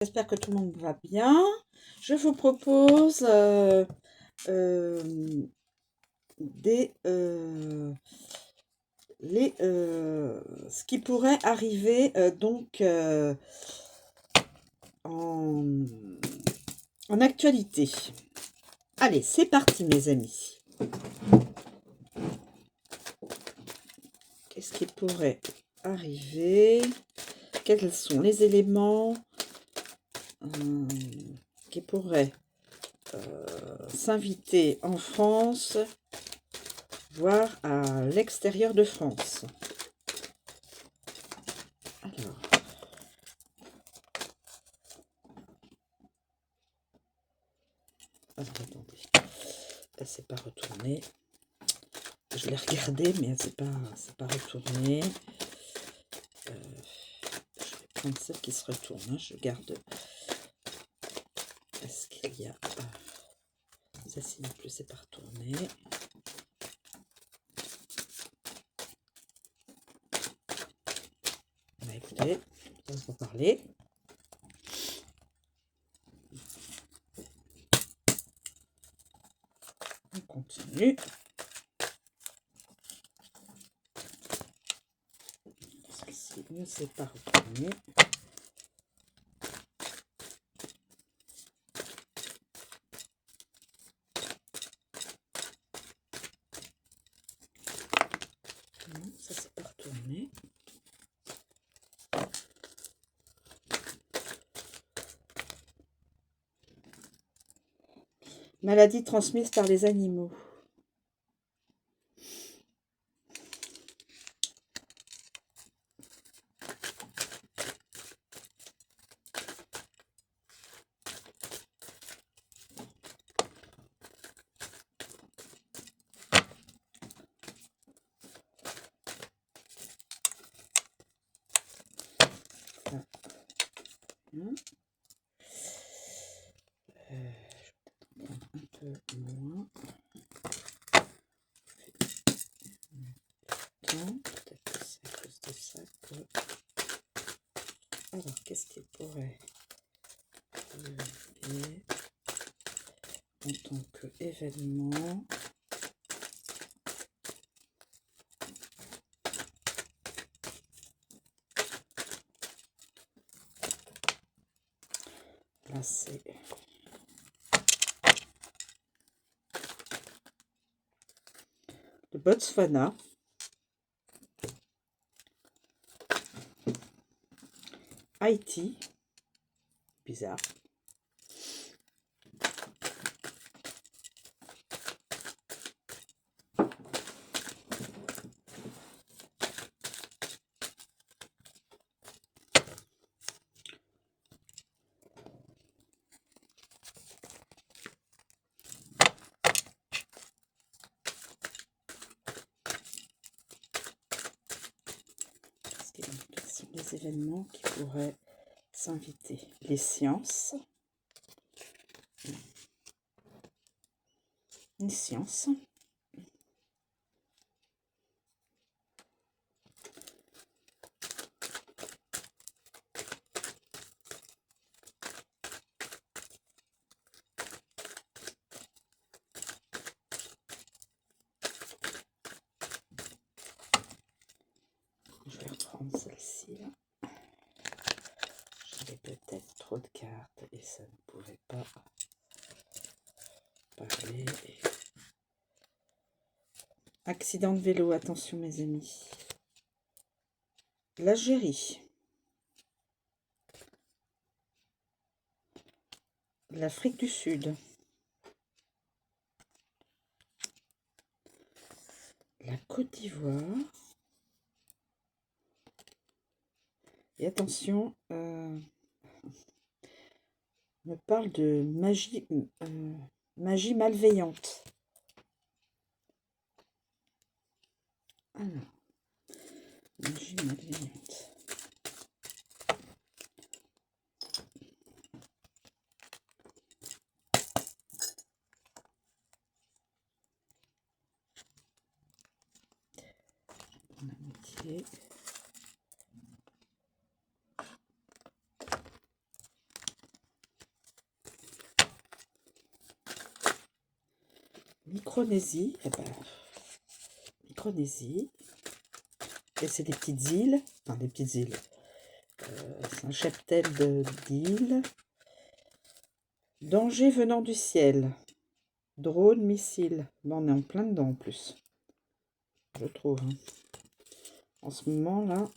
J'espère que tout le monde va bien. Je vous propose des, ce qui pourrait arriver en, en actualité. Allez, c'est parti mes amis. Qu'est-ce qui pourrait arriver? Quels sont les éléments qui pourraient s'inviter en France, voire à l'extérieur de France? Alors, attendez, elle s'est pas retournée. Je l'ai regardée, mais elle s'est pas retournée. Je vais prendre celle qui se retourne. Hein. Je garde. Est-ce qu'il y a celle-ci non plus, c'est pas retourné. Bah, écoutez, on va parler. On continue. Celle-ci ne s'est pas retournée. Non, ça s'est pas retourné. Maladie transmise par les animaux. Je vais prendre un peu moins. Peut-être que c'est à cause de ça que... Alors, qu'est-ce qui pourrait arriver en tant qu'événement? Là, c'est... le Botswana. Haïti. Bizarre. Quels sont les événements qui pourraient s'inviter? Les sciences. Une science. Je vais reprendre celle-ci. J'avais peut-être trop de cartes et ça ne pouvait pas parler. Accident de vélo, attention mes amis. L'Algérie. L'Afrique du Sud. La Côte d'Ivoire. Et attention, on me parle de magie, magie malveillante. Alors, magie malveillante. En amitié. Micronésie. Eh ben, Micronésie. Et c'est des petites îles. Enfin, des petites îles. C'est un cheptel d'îles. Danger venant du ciel. Drone, missile. Bon, on est en plein dedans en plus. Je trouve. Hein. En ce moment là.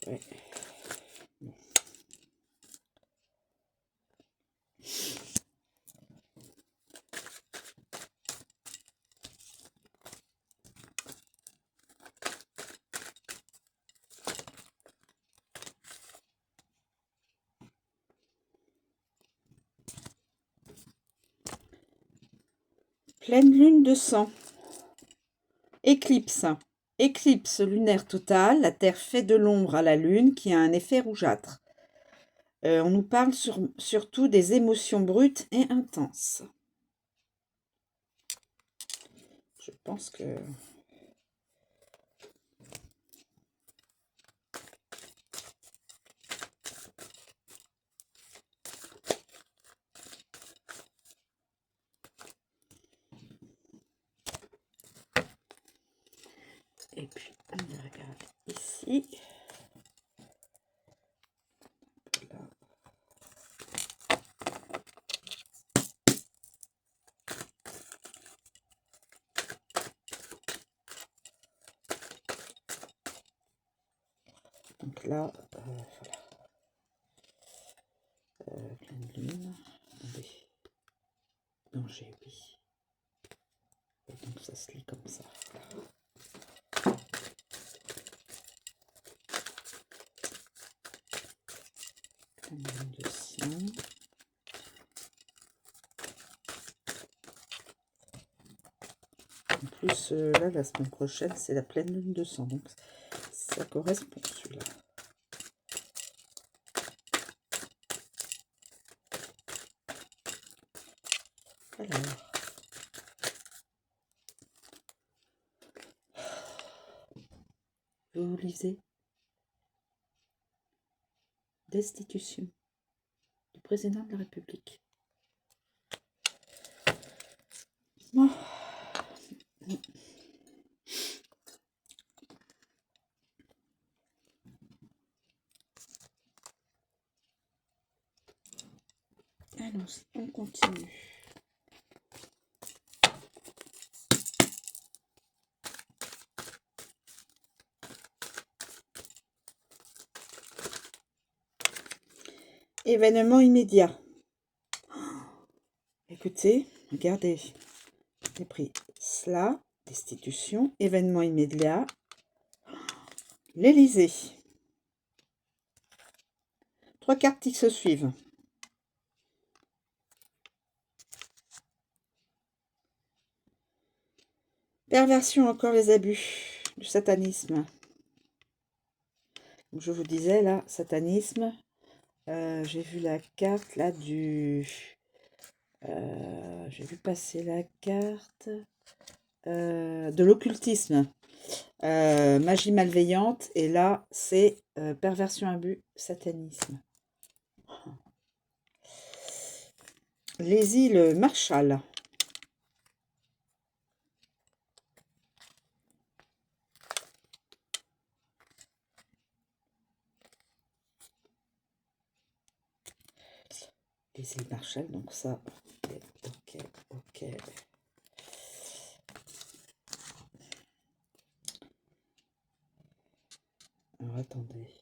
Ouais. Bon. Pleine lune de sang. Éclipse. Éclipse lunaire totale. La Terre fait de l'ombre à la Lune qui a un effet rougeâtre. On nous parle surtout des émotions brutes et intenses. Je pense que... Et puis, on regarde ici. Là. Donc là, voilà. Pleine lune. Attendez. Danger, oui. Et donc ça se lit comme ça. Pleine lune de sang. En plus, là, la semaine prochaine, c'est la pleine lune de sang. Donc ça correspond celui-là. Alors. Vous lisez. Destitution du président de la République. Oh. Allons-y, on continue. Événement immédiat. Écoutez, regardez. J'ai pris cela, destitution, événement immédiat, l'Élysée. 3 cartes qui se suivent. Perversion, encore les abus du satanisme. Comme je vous disais, là, satanisme. J'ai vu la carte, là, du... j'ai vu passer la carte de l'occultisme. Magie malveillante. Et là, c'est perversion, abus, satanisme. Les îles Marshall. Les îles Marshall, donc ça, ok. Alors, attendez.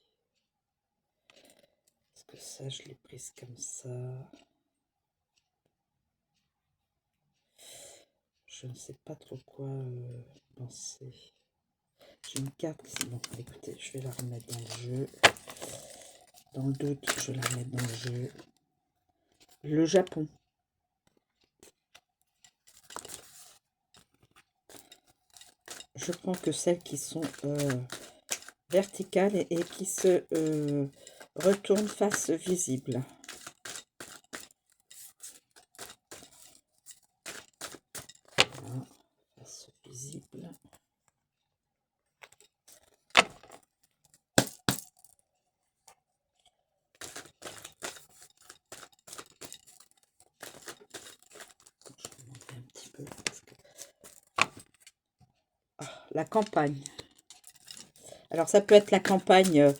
Est-ce que ça, je l'ai prise comme ça? Je ne sais pas trop quoi penser. J'ai une carte qui... Bon, écoutez, je vais la remettre dans le jeu. Dans le doute, je vais la remettre dans le jeu. Le Japon. Je prends que celles qui sont verticales et qui se retournent face visible. Voilà, face visible. la campagne. Alors, ça peut être la campagne